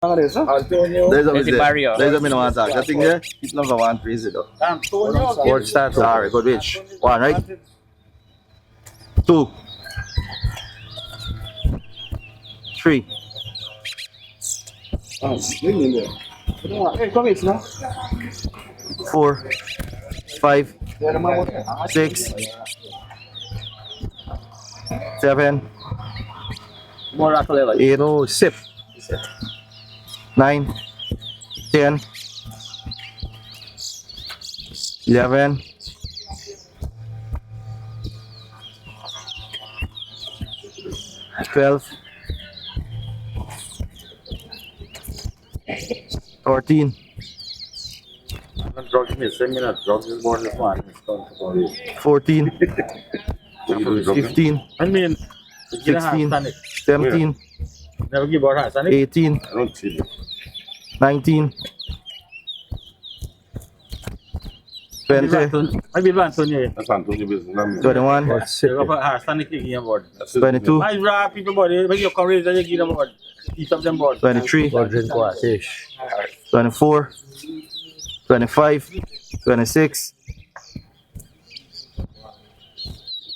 There's a Barrio. There's a minimum attack. I think there, it's number 130. Word start. Alright, good reach. One, right? Two. Three. Four. Five. Six. Seven. Eight. No, sip. 9, 10, 11, 12, 14, 14, 15, 16, 17, 18, 19, 20, 21, 22, 23, 24, 25, 26,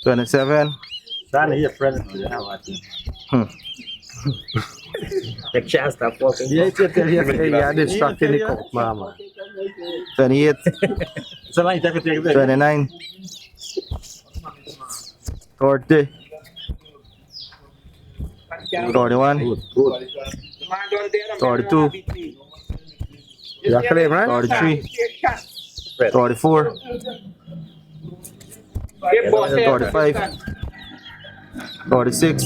27. Yeah, this stuck in the cup, mama. 28, 29, 30, 31, 32, You are claim, right? 33, 34, 35, 36,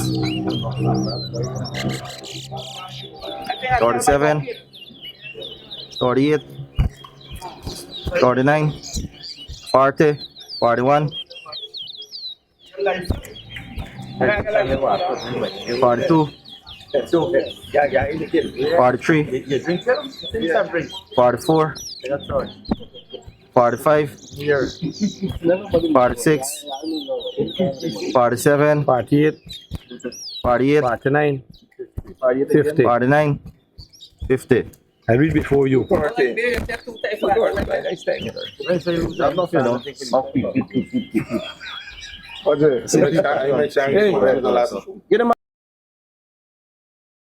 37, 38, 39, 40, 41, 42, 43, 44, 45, 46, 47, 48, 48, 49, 50. 49, 50. I read before you. Get him